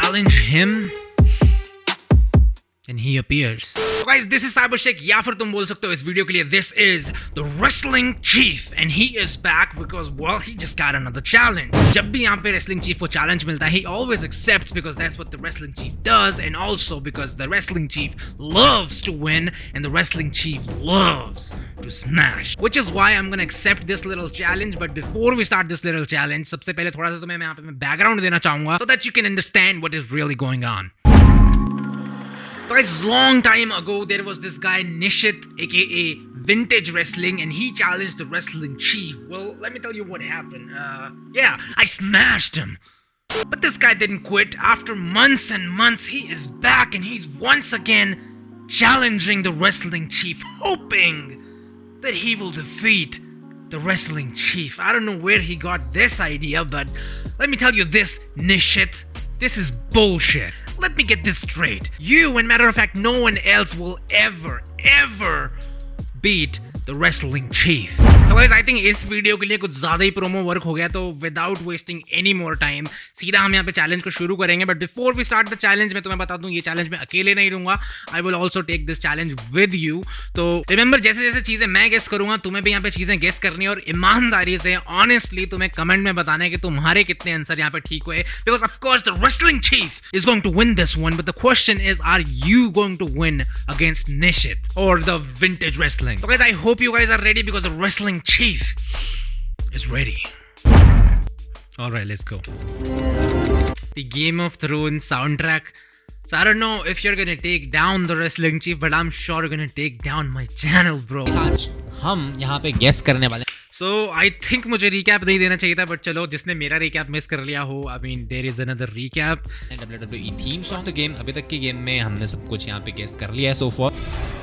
challenge him and he appears. So guys, this is Cyber Sheikh, या फिर तुम बोल सकते हो इस वीडियो के लिए this is the wrestling chief and he is back because well he just got another challenge. जब भी यहाँ पे wrestling chief को challenge मिलता है he always accepts because that's what the wrestling chief does and also because the wrestling chief loves to win and the wrestling chief loves to smash, which is why I'm gonna accept this little challenge. But before we start this little challenge, सबसे पहले थोड़ा सा तुम्हें मैं यहाँ पे background देना चाहूँगा so that you can understand what is really going on. So guys, long time ago there was this guy Nishit aka Vintage Wrestling and he challenged the wrestling chief. Well, let me tell you what happened. Yeah, I smashed him. But this guy didn't quit. After months and months, he is back and he's once again challenging the wrestling chief, hoping that he will defeat the wrestling chief. I don't know where he got this idea, but let me tell you this, Nishit, this is bullshit. Let me get this straight. You, and matter of fact, no one else will ever beat the wrestling chief. So guys, I think इस video के लिए कुछ ज़्यादा ही promo work हो गया, तो without wasting any more time, सीधा हम यहाँ पे चैलेंज को शुरू करेंगे. But before we start the challenge, मैं तुम्हें बता दूँ ये चैलेंज मैं अकेले नहीं दूंगा. I will also take this challenge with you. तो remember, जैसे जैसे चीज़ें मैं गेस करूँगा तुम्हें भी यहाँ पे चीज़ें गेस करनी है और ईमानदारी से ऑनेस्टली तुम्हें कमेंट में बताना है कि तुम्हारे कितने आंसर यहाँ पे ठीक हुए. Because of course the wrestling chief is going to win this one, but the question is, are you going to win against Nishit or the Vintage Wrestling? So guys, I hope you guys are ready because the wrestling chief is ready. Alright, let's go. The Game of Thrones soundtrack. So I don't know if you're gonna take down the wrestling chief, but I'm sure you're gonna take down my channel, bro. आज हम यहाँ पे guess करने वाले. So I think मुझे recap नहीं देना चाहिए था, but चलो जिसने मेरा recap मिस कर लिया हो, I mean there is another recap. WWE theme song तो गेम अभी तक की गेम में हमने सब कुछ यहाँ पे गेस कर लिया है so far.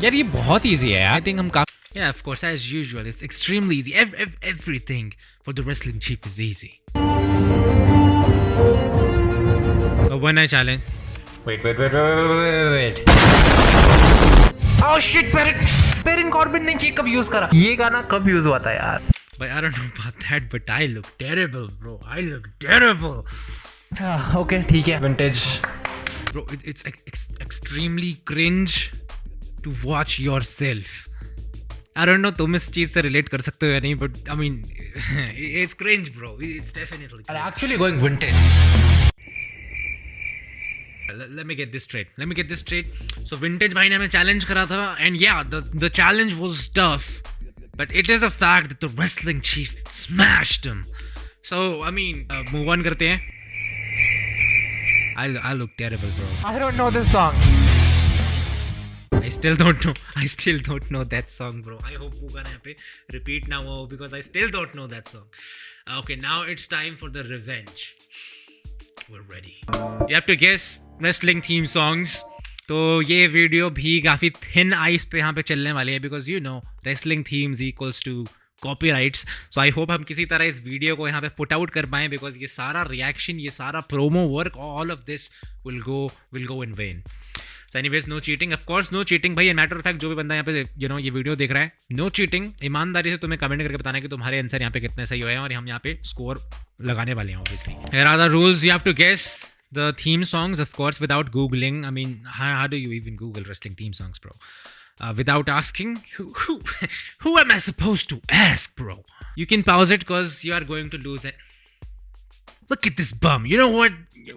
यार ये बहुत easy है यार. I think हम Yeah, of course, as usual, it's extremely easy. Everything for the wrestling chief is easy. But when I challenge. Wait. Oh shit, Baron Corbin ने ये कब use करा? ये गाना कब use हुआ था यार? But I don't know about that, but I look terrible, bro. I look terrible. Okay, ठीक है. Vintage. Bro, it's extremely cringe to watch yourself. I don't know तुम इस चीज से relate कर सकते हो या नहीं, but I mean it's cringe, bro. It's definitely cringe. I'm actually going vintage. Let me get this straight. So Vintage भाई ने हमें challenge करा था and yeah, the challenge was tough, but it is a fact that the wrestling chief smashed him. So I mean move on करते हैं. I look terrible, bro. I don't know this song. I still don't know that song, bro. I hope वो गाना यहाँ पे repeat ना हो because I still don't know that song. Okay, now it's time for the revenge. We're ready. You have to guess wrestling theme songs. तो ये video भी काफ़ी thin ice पे यहाँ पे चलने वाली है because you know wrestling themes equals to copyrights. So I hope हम किसी तरह इस वीडियो को यहाँ पे put out कर पाएँ because ये सारा reaction, ये सारा promo work, all of this will go in vain. So anyways, no cheating. Of course, no cheating भाई. Matter of fact, जो भी बंदा यहाँ पे ये वीडियो देख रहा है, no cheating. ईमानदारी से तुम्हें कमेंट करके बताना है कि तुम्हारे आंसर यहाँ पे कितने सही हुए हैं और हम यहाँ पे स्कोर लगाने वाले हैं obviously. Here are the rules. You have to guess the theme songs, of course, without googling. I mean, how do you even Google wrestling theme songs, bro? Without asking, who am I supposed to ask, bro? You can pause it because you are going to lose it. Look at this bum. You know what?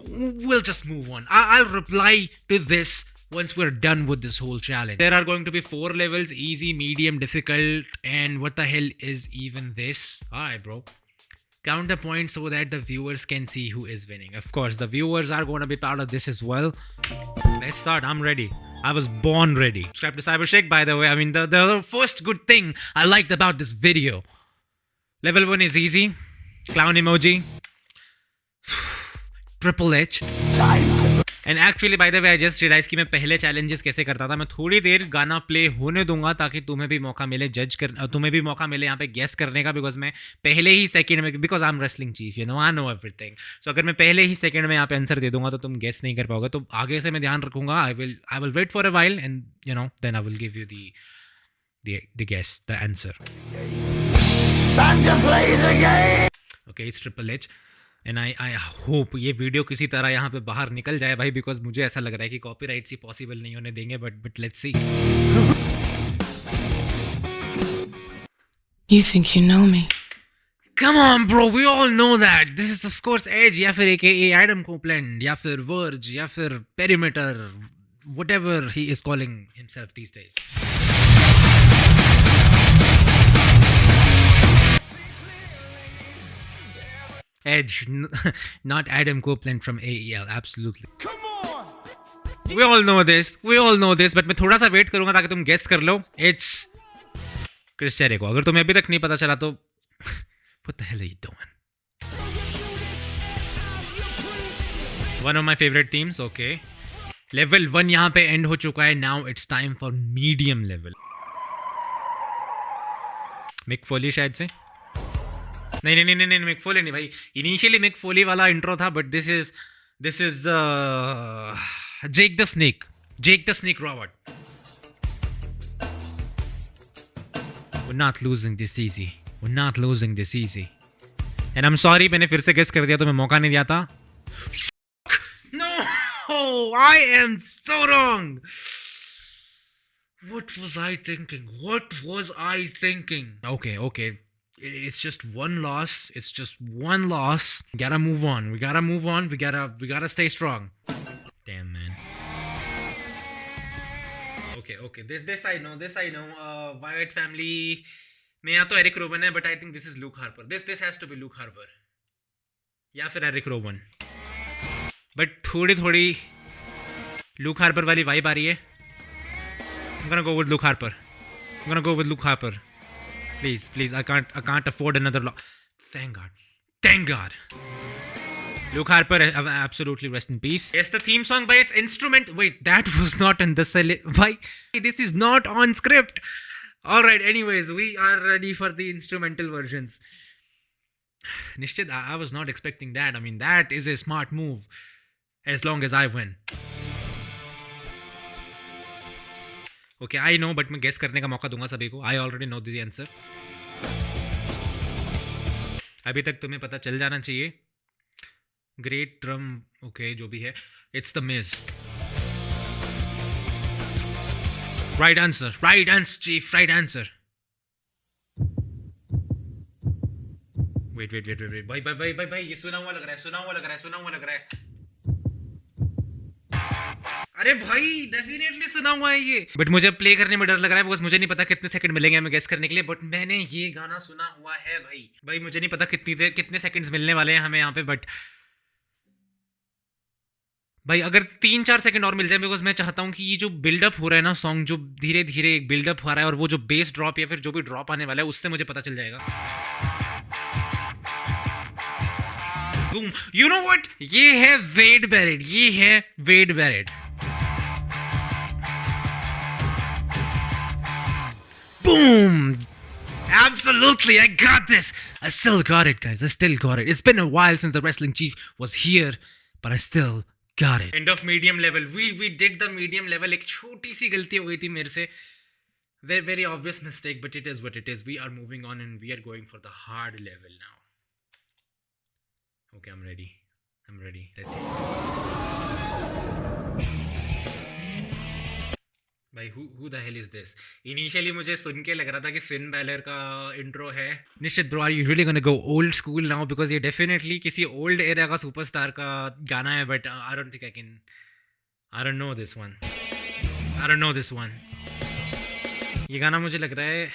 We'll just move on. I'll reply to this once we're done with this whole challenge. There are going to be 4 levels: easy, medium, difficult, and what the hell is even this? Alright, bro. Count the points so that the viewers can see who is winning. Of course, the viewers are going to be part of this as well. Let's start. I'm ready. I was born ready. Subscribe to Cyber Sheikh, by the way. I mean, the first good thing I liked about this video. Level 1 is easy. Clown emoji. Triple H. And actually by the way I just realise कि मैं पहले challenges कैसे करता था. मैं थोड़ी देर गाना play होने दूंगा ताकि तुम्हें भी मौका मिले तुम्हें भी मौका मिले यहाँ पे गेस करने का. बिकॉज मैं पहले ही सेकंड में, because I am wrestling chief, you know, I know everything. So अगर मैं पहले ही सेकंड में यहाँ पे आंसर दे दूंगा तो तुम गेस नहीं कर पाओगे. तो आगे से मैं ध्यान रखूंगा. I will wait for a while and you know then I will give you the guess, the answer. Okay, it's Triple H. And I hope ये वीडियो किसी तरह यहाँ पे बाहर निकल जाए भाई, बिकॉज मुझे ऐसा लग रहा है कि कॉपीराइट्स ही पॉसिबल नहीं होने देंगे, but let's see. You think you know me? Come on bro, we all know that. This is of course Edge या फिर AKA Adam Copeland या फिर Verge या फिर Perimeter, whatever he is calling himself these days. Edge, not Adam Copeland from AEL, absolutely. Come on! We all know this, but मैं थोड़ा सा wait करूंगा ताकि तुम गेस कर लो. It's Chris Jericho. अगर तुम्हें अभी तक नहीं पता चला तो what the hell are you doing? One of my favorite themes, okay. Level 1 यहाँ पे end हो चुका है. Now it's time for medium level. Mick Foley शायद से. नहीं मिक फोली नहीं भाई. इनिशियली मिक फोली वाला इंट्रो था, but this is Jake the snake Robert. We're not losing this easy. And I'm sorry मैंने फिर से गेस कर दिया, तो मैं मौका नहीं दिया था. No, I am so wrong. What was I thinking? Okay. It's just one loss. We gotta move on. We gotta stay strong. Damn, man. Okay. This I know. Wyatt family में या तो Eric Rowan है, but I think this is Luke Harper. This has to be Luke Harper. या फिर Eric Rowan. But थोड़ी Luke Harper वाली vibe आ रही है. I'm gonna go with Luke Harper. Please, I can't afford another loss. Thank God. Luke Harper, absolutely rest in peace. Yes, the theme song by its instrument. Wait, that was not in the why? This is not on script. All right. Anyways, we are ready for the instrumental versions. Nishchit, I was not expecting that. I mean, that is a smart move. As long as I win. Okay, I know, but मैं guess करने का मौका दूंगा सभी को. I already know the answer. अभी तक तुम्हें पता चल जाना चाहिए. Great drum, okay, जो भी है. It's the Miz. Right answer, Chief, right answer. Wait. भाई, ये सुना हुआ लग रहा है. अरे भाई, डेफिनेटली सुना हुआ है ये. बट मुझे प्ले करने में डर लग रहा है, बिकॉज मुझे नहीं पता कितने सेकंड मिलेंगे हमें गेस करने के लिए. बट मैंने ये गाना सुना हुआ है भाई मुझे नहीं पता कितने सेकंड्स मिलने वाले हैं हमें यहाँ पे. बट भाई अगर 3-4 सेकंड और मिल जाए, बिकॉज मैं चाहता हूँ कि ये जो बिल्डअप हो रहा है ना सॉन्ग, जो धीरे धीरे एक बिल्डअप हो रहा है, और वो जो बेस ड्रॉप या फिर जो भी ड्रॉप आने वाला है, उससे मुझे पता चल जाएगा. बूम. यू नो व्हाट, ये है वेड Barrett. Boom! Absolutely, I got this. I still got it, guys. It's been a while since the Wrestling Chief was here, but I still got it. End of medium level. We did the medium level. एक छोटी सी गलती हो गई थी मेरे से. Very obvious mistake, but it is what it is. We are moving on and we are going for the hard level now. Okay, I'm ready. Let's see. भाई who the hell is this? Initially मुझे सुन के लग रहा था कि Finn Balor का intro है. Nishchit bro, are you really gonna go old school now? Because ये डेफिनेटली किसी ओल्ड एरा का सुपरस्टार का गाना है, but I don't think I don't know this one. ये गाना मुझे लग रहा है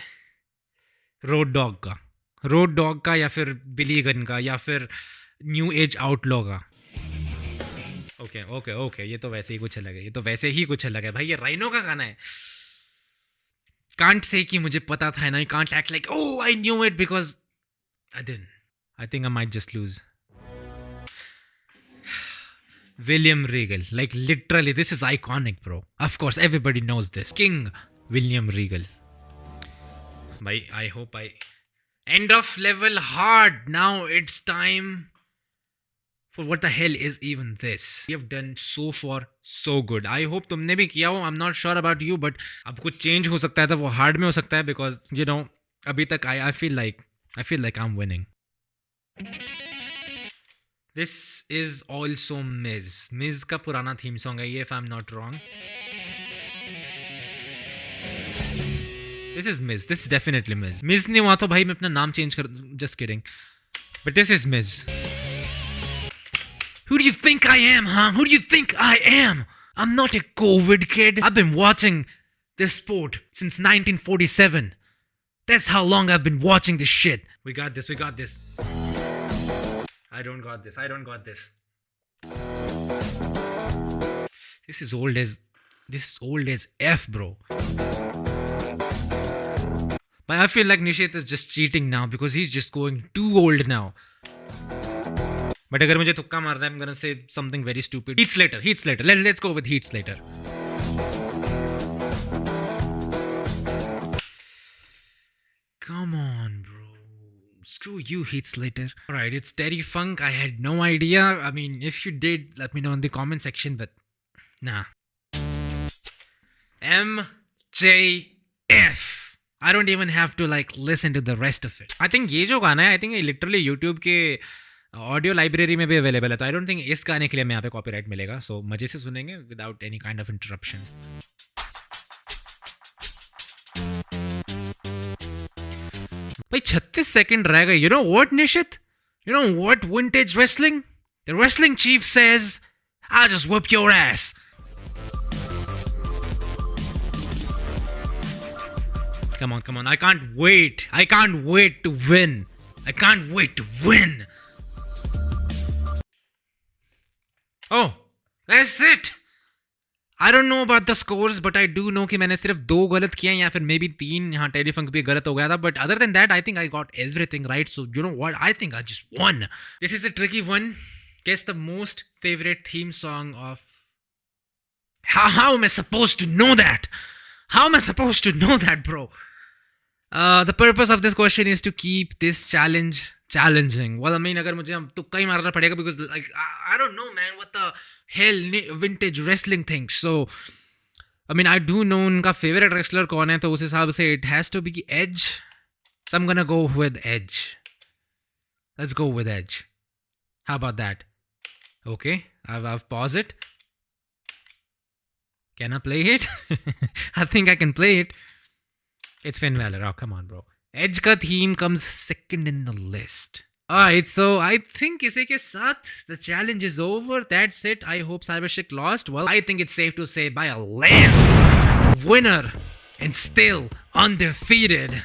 रोड डॉग का या फिर बिली गन का या फिर न्यू एज आउटलॉ का. ओके, ये तो वैसे ही कुछ अलग है. भाई ये राइनो का गाना है. कांट से कि मुझे पता था ना. Can't act like oh I knew it, because I didn't. I think I might just lose. William Regal, like literally this is iconic, bro. Of course everybody knows this. King William Regal. Bhai, I hope end of level hard. Now it's time for what the hell is even this. We have done so far so good. I hope तुमने भी किया हो. I'm not sure about you, but अब कुछ change हो सकता है, तो वो hard में हो सकता है, because you know अभी तक I feel like I'm winning. This is also Miz का पुराना थीम सॉन्ग है ये, if I'm not wrong. This is Miz. This is definitely Miz. Miz नहीं हुआ तो भाई मैं अपना नाम चेंज कर. Just kidding. But this is Miz. Who do you think I am, huh? Who do you think I am? I'm not a COVID kid. I've been watching this sport since 1947. That's how long I've been watching this shit. We got this. We got this. I don't got this. I don't got this. This is old as F, bro. But I feel like Nishit is just cheating now because he's just going too old now. But अगर मुझे तुक्का मारना है, I'm gonna say something very stupid. Heath Slater. Let's go with Heath Slater. Come on, bro. Screw you, Heath Slater. Alright, it's Terry Funk. I had no idea. I mean, if you did, let me know in the comment section, but nah. MJF. I don't even have to like listen to the rest of it. I think ये जो गाना है, I think literally YouTube के audio library में भी available है, तो आई don't think इस गाने के लिए मैं यहाँ पे कॉपीराइट मिलेगा. सो मजे से सुनेंगे without any kind of interruption. भाई 36 सेकंड रह गए. You know what Nishit? You know what vintage wrestling? The wrestling chief says I just whip your ass. Come on. I can't wait to win. I can't wait to win. Oh, that's it. I don't know about the scores, but I do know कि मैंने सिर्फ 2 गलत किए या फिर may be 3 यहाँ टेलीफंक भी गलत हो गया था. But other than that, I think I got everything right. So you know what? I think I just won. This is a tricky one. Guess the most favorite theme song of. How am I supposed to know that? How am I supposed to know that, bro? The purpose of this question is to keep this challenge challenging. Well, I mean, अगर मुझे तुक्का ही मारना पड़ेगा because like I don't know, man, what the hell vintage wrestling thinks. So, I mean, I do know उनका favorite wrestler कौन है, तो उस हिसाब से it has to be Edge. So I'm gonna go with Edge. Let's go with Edge. How about that? Okay, I've paused it. Can I play it? I think I can play it. It's Finn Balor. Oh, come on, bro. Edge का theme comes second in the list. Alright, so I think इसी के साथ the challenge is over. That's it. I hope Cybershik lost. Well, I think it's safe to say by a landslide, winner and still undefeated,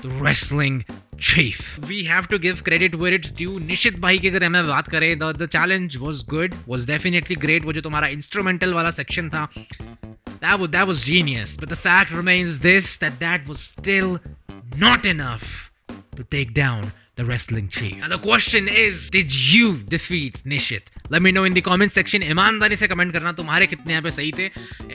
the Wrestling Chief. We have to give credit where it's due. Nishit bhai की अगर हमें बात करें, the challenge was good, was definitely great. वो जो तुम्हारा instrumental वाला section था, that was genius. But the fact remains this, that was still not enough to take down the Wrestling Chief. And the question is, did you defeat Nishit? Let me know in the comment section. ईमानदारी से comment करना तुम्हारे कितने यहाँ पे सही थे.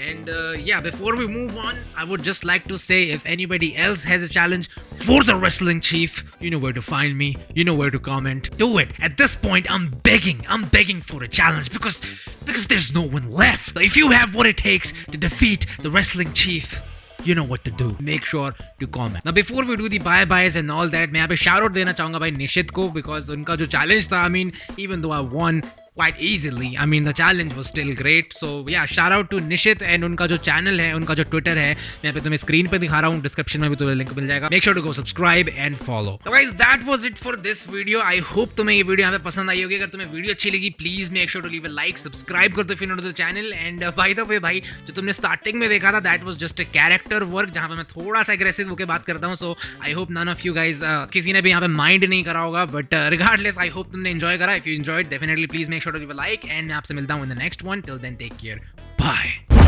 And yeah, before we move on, I would just like to say, if anybody else has a challenge for the Wrestling Chief, you know where to find me, you know where to comment. Do it. At this point, I'm begging for a challenge because there's no one left. If you have what it takes to defeat the Wrestling Chief, you know what to do. Make sure to comment. Now before we do the bye-byes and all that, मैं यहाँ पे shout out देना चाहूँगा भाई निशित को, because उनका जो challenge था, I mean, even though I won quite easily, I mean, the challenge was still great. So yeah, shout out to Nishit, and उनका जो channel है, उनका जो Twitter है, मैं यहाँ पे तुम्हें screen पे दिखा रहा हूँ, description में भी तुम्हें link मिल जाएगा. Make sure to go subscribe and follow. So guys, that was it for this video. I hope तुम्हें ये video यहाँ पे पसंद आई होगी. अगर तुम्हें video अच्छी लगी, please make sure to leave a like, subscribe कर दो if you're new to the channel. And by the way भाई, जो तुमने starting में देखा था, that was just a character work, जहाँ पे मैं थोड़ा सा aggressive होके बात करता हूँ. So I hope none of you guys किसी ने भी यहाँ पे mind नहीं करा होगा. But regardless, I hope तुमने enjoy करा. If you enjoyed, definitely please make sure to leave a like. And मैं आपसे मिलता हूँ in the next one. Till then, take care. Bye.